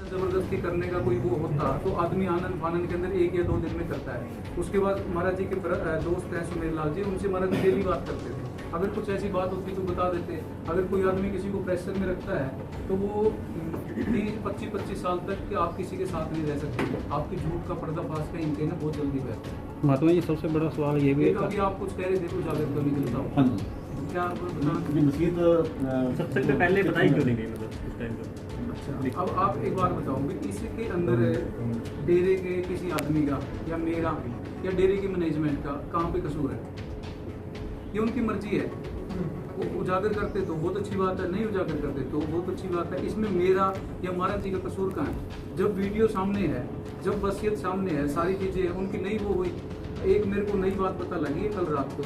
जबरदस्ती करने का कोई वो होता तो आदमी आनंद फानंद के अंदर 1 या 2 दिन में करता है। उसके बाद महाराज जी के दोस्त हैं सुमेर लाल जी, उनसे महाराज जी डेली बात करते थे। अगर कुछ ऐसी बात होती तो बता देते। अगर कोई आदमी किसी को प्रेशर में रखता है तो वो 30-25 साल तक कि आप किसी के साथ नहीं रह सकते। आपकी झूठ का पर्दाफाश कहीं कहीं ना बहुत जल्दी रहता है। महात्मा जी सबसे बड़ा सवाल ये भी है, अभी आप कुछ कह रहे थे, कुछ आगे तो निकलता हूँ। हाँ जी, क्या मस्जिद सबसे पहले बताई क्यों नहीं गई मतलब उस टाइम पर? अच्छा, अब आप एक बार बताओ भी इसके अंदर डेरे के किसी आदमी का या मेरा या डेरे की मैनेजमेंट का कहाँ पे कसूर है? ये उनकी मर्जी है। वो उजागर करते तो बहुत अच्छी बात है, नहीं उजागर करते तो बहुत अच्छी बात है। इसमें मेरा या महाराज जी का कसूर कहाँ है? जब वीडियो सामने है, जब वसीयत सामने है, सारी चीज़ें हैं, उनकी नई वो हुई। एक मेरे को नई बात पता लगी कल रात को,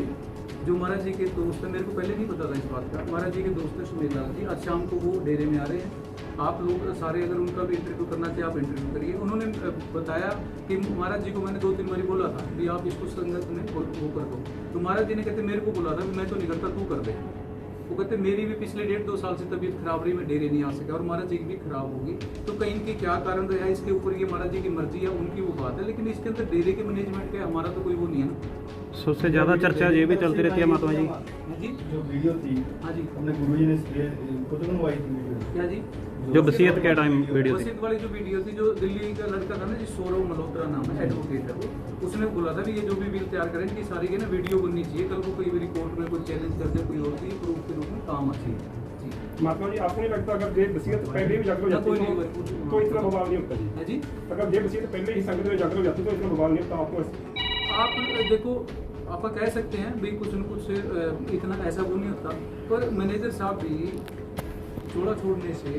जो महाराज जी के दोस्त है, मेरे को पहले नहीं पता था इस बात का। महाराज जी के दोस्त है सुमेर लाल जी, आज शाम को वो डेरे में आ रहे हैं। आप लोग सारे अगर उनका भी इंटरव्यू करना चाहिए आप इंटरव्यू करिए। उन्होंने बताया कि महाराज जी को मैंने 2-3 बार बोला था कि आप इसको संगत में वो कर दो, तो महाराज जी ने कहते मेरे को बोला था मैं तो नहीं करता, तू कर दे। वो कहते मेरी भी पिछले 1.5-2 साल से तबीयत खराब रही, मैं डेरे नहीं आ सका और महाराज जी की भी खराब होगी। तो कहीं इनकी क्या कारण रहा है इसके ऊपर, ये महाराज जी की मर्जी है, उनकी वो बात है। लेकिन इसके अंदर डेरे के मैनेजमेंट का हमारा तो कोई वो नहीं है ना। सबसे ज़्यादा चर्चा ये भी चलती रहती है महात्मा जी, जी जो वीडियो थी, हाँ जी, हमने गुरुजी ने खुद बनवाई थी वीडियो। क्या जी? जो वसीयत के टाइम वीडियो थी, वसीयत वाली जो वीडियो थी, जो दिल्ली का लड़का था ना जी, सौरव मल्होत्रा नाम है, एडवोकेट है वो, उसने बोला था कि ये जो भी बिल तैयार करें कि सारी की ना वीडियो बननी चाहिए, कल को कोई भी कोर्ट में कोई चैलेंज कर दे कोई और चीज प्रूफ के रूप में काम आती है। महात्मा जी आपको नहीं लगता अगर ये वसीयत पहले ही जाकर हो जाती तो इतना बवाल नहीं होता जी? जी, अगर ये वसीयत पहले ही संगत में जाकर हो जाती तो इतना बवाल नहीं होता आपको? आप देखो, आप कह सकते हैं भाई कुछ न कुछ इतना ऐसा वो नहीं होता, पर मैनेजर साहब भी चोड़ा छोड़ने से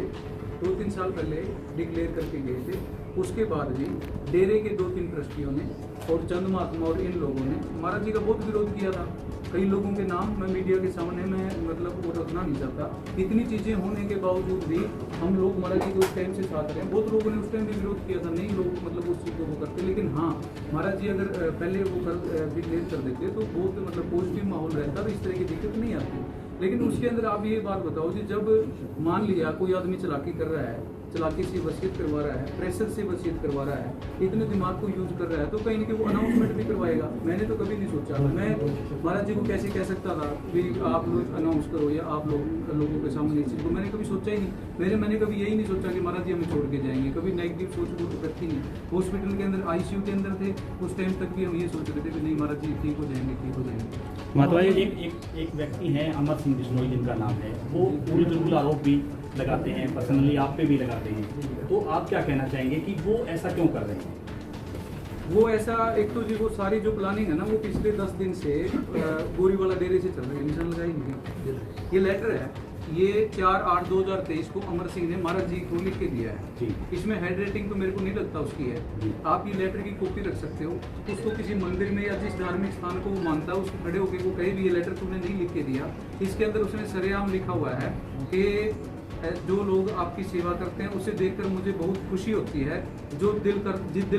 2-3 साल पहले डिक्लेयर करके गए थे। उसके बाद भी डेरे के 2-3 ट्रस्टियों ने और चंद महात्मा और इन लोगों ने महाराज जी का बहुत विरोध किया था। कई लोगों के नाम मैं मीडिया के सामने में मतलब वो रखना नहीं चाहता। इतनी चीज़ें होने के बावजूद भी हम लोग महाराज जी के उस टाइम से साथ रहे। बहुत लोगों ने उस टाइम भी विरोध किया था, नहीं लोग मतलब उस चीज़ को वो करते। लेकिन हाँ, महाराज जी अगर पहले वो डिक्लेयर कर देते तो बहुत मतलब पॉजिटिव माहौल रहता, तो इस तरह की दिक्कत नहीं आती। लेकिन उसके अंदर आप ये बात बताओ जी, जब मान लिया कोई आदमी चालाकी कर रहा है, चालाकी से वसीयत करवा रहा है, प्रेशर से वसीयत करवा रहा है, इतने दिमाग को यूज कर रहा है, तो कहीं ना कहीं वो अनाउंसमेंट भी करवाएगा। मैंने तो कभी नहीं सोचा, मैं महाराज जी को कैसे कह सकता था कि आप लोग अनाउंस करो या आप लोगों के सामने इस चीज़ को, मैंने कभी सोचा ही नहीं। मैंने कभी यही नहीं सोचा कि महाराज जी हमें छोड़ के जाएंगे, कभी नेगेटिव सोच वो रखी नहीं। हॉस्पिटल के अंदर ICU के अंदर थे, उस टाइम तक भी हम ये सोच रहे थे कि नहीं महाराज जी ठीक हो जाएंगे, ठीक हो जाएंगे। महात्मा जी एक व्यक्ति है अमर सिंह बिश्नोई जिनका नाम है, वो पूरी बिल्कुल आरोप भी लगाते हैं, पर्सनली आप पे भी लगाते हैं, तो आप क्या कहना चाहेंगे कि वो ऐसा क्यों कर रहे हैं? वो ऐसा, एक तो जी वो सारी जो प्लानिंग है ना वो पिछले 10 दिन से गोरीवाला डेरे से चल रही है। निशान लगाएंगे, ये लेटर है, ये 4/8/2023 को अमर सिंह ने महाराज जी को लिख के दिया है। इसमें हैंड राइटिंग तो मेरे को नहीं लगता उसकी है। आप ये लेटर की कॉपी रख सकते हो, उसको किसी मंदिर में या जिस धार्मिक स्थान को वो मानता है उसको खड़े होकर वो कहे भी ये लेटर तुमने नहीं लिख के दिया। इसके अंदर उसने सरेआम लिखा हुआ है कि जो लोग आपकी सेवा करते हैं उसे देखकर मुझे बहुत खुशी होती है, जो दिल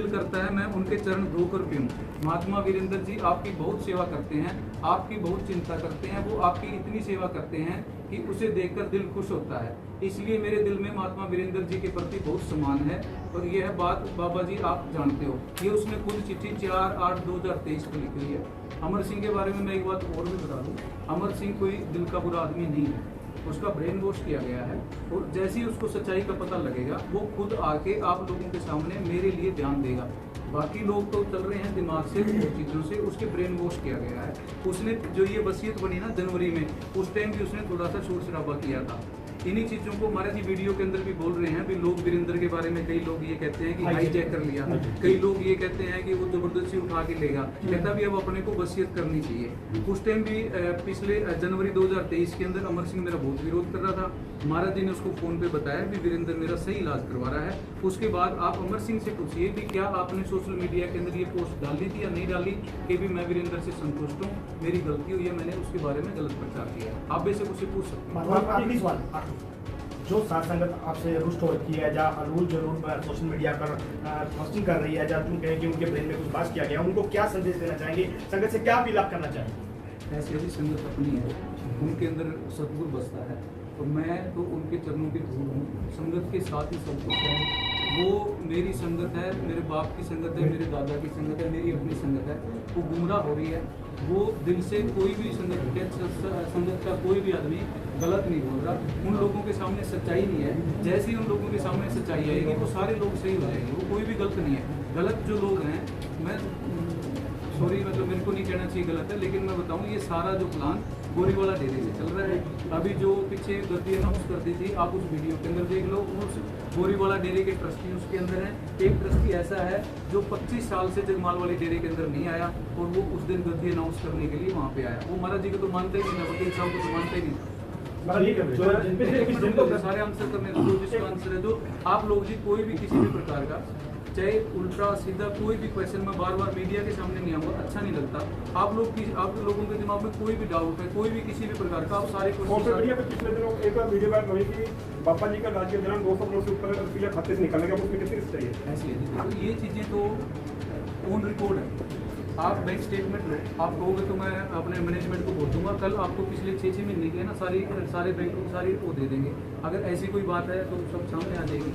करता है मैं उनके चरण धोकर पीऊं। महात्मा वीरेंद्र जी आपकी बहुत सेवा करते हैं, आपकी बहुत चिंता करते हैं, वो आपकी इतनी सेवा करते हैं कि उसे देखकर दिल खुश होता है। इसलिए मेरे दिल में महात्मा वीरेंद्र जी के प्रति बहुत सम्मान है और यह बात बाबा जी आप जानते हो। ये उसने खुद चिट्ठी 4/8/2023 को लिखी है। अमर सिंह के बारे में मैं एक बात और भी बता दूं, अमर सिंह कोई दिल का बुरा आदमी नहीं है, उसका ब्रेन वॉश किया गया है और जैसे ही उसको सच्चाई का पता लगेगा वो खुद आके आप लोगों के सामने मेरे लिए ध्यान देगा। बाकी लोग तो चल रहे हैं दिमाग से, चीज़ों से, उसके ब्रेन वॉश किया गया है। उसने जो ये वसीयत बनी ना जनवरी में, उस टाइम भी उसने थोड़ा सा शोर शराबा किया था। इन्हीं चीज़ों को महाराज जी वीडियो के अंदर भी बोल रहे हैं भी लोग वीरेंद्र के बारे में, कई लोग ये कहते हैं कि हाईजैक कर लिया, कई लोग ये कहते हैं कि वो जबरदस्ती उठा के लेगा, कहता भी अब अपने को वसीयत करनी चाहिए। उस टाइम भी पिछले जनवरी 2023 के अंदर अमर सिंह मेरा बहुत विरोध कर रहा था। महाराज जी ने उसको फोन पे बताया भी वीरेंद्र मेरा सही इलाज करवा रहा है। उसके बाद आप अमर सिंह से पूछिए कि क्या आपने सोशल मीडिया के अंदर ये पोस्ट डाली थी या नहीं डाली कि भी मैं वीरेंद्र से संतुष्ट हूँ, मेरी गलती हुई है, मैंने उसके बारे में गलत प्रचार किया। आप बेशक उसे पूछ सकते हैं। जो साथ संगत आपसे रुष्ट हो रखी है, जहाँ रूल जरूर सोशल मीडिया पर पोस्टिंग कर रही है, जहाँ तुम कहें कि उनके ब्रेन में कुछ बात किया गया, उनको क्या संदेश देना चाहेंगे, संगत से क्या अपील आप करना चाहेंगे? ऐसी ऐसी संगत अपनी है, उनके अंदर सद्गुरु बसता है और मैं तो उनके चरणों की धूल हूँ। संगत के साथ ही सब कुछ है। वो मेरी संगत है, मेरे बाप की संगत है, मेरे दादा की संगत है, मेरी अपनी संगत है, वो गुमराह हो रही है। वो दिल से कोई भी संगत का कोई भी आदमी गलत नहीं बोल रहा। उन लोगों के सामने सच्चाई नहीं है, जैसे ही उन लोगों के सामने सच्चाई आएगी वो सारे लोग सही हो जाएंगे। वो कोई भी गलत नहीं है। गलत जो लोग हैं, मैं सॉरी मतलब मेरे को नहीं कहना चाहिए गलत है, लेकिन मैं बताऊं ये सारा जो प्लान गोरीवाला डेरे से चल रहा है। अभी जो पीछे गद्दी अनाउंस कर दी थी, आप उस वीडियो के अंदर देख लो, उस गोरीवाला डेरे के ट्रस्टी उसके अंदर हैं। एक ट्रस्टी ऐसा है जो 25 साल से जगमाल वाले डेरे के अंदर नहीं आया और वो उस दिन गद्दी अनाउंस करने के लिए वहाँ पे आया। वो महाराज जी को तो मानते ही नहीं, वकील साहब को तो मानते ही नहीं। सारे आंसर करने दो, जिसका आंसर है जो आप लोग जी कोई भी किसी भी प्रकार का चाहे उल्टा सीधा कोई भी क्वेश्चन में बार बार मीडिया के सामने नहीं आऊंगा, अच्छा नहीं लगता। आप लोगों के दिमाग में कोई भी डाउट है, कोई भी किसी भी प्रकार का, आप सारे सोशल मीडिया पे पिछले दिनों एक और वीडियो वायरल हुई कि बापा जी का राज्य दौरान 200 करोड़ से ऊपर रुपया खाते से निकलने का, उसमें कितनी रिस्क चाहिए? ऐसी है। तो ये चीज़ें तो ऑन रिकॉर्ड है। आप बैंक स्टेटमेंट लो, आप कहोगे तो मैं अपने मैनेजमेंट को बोल दूंगा, कल आपको पिछले 6 महीने की है ना सारे बैंक को सारी वो दे देंगे। अगर ऐसी कोई बात है तो सब सामने आ जाएगी।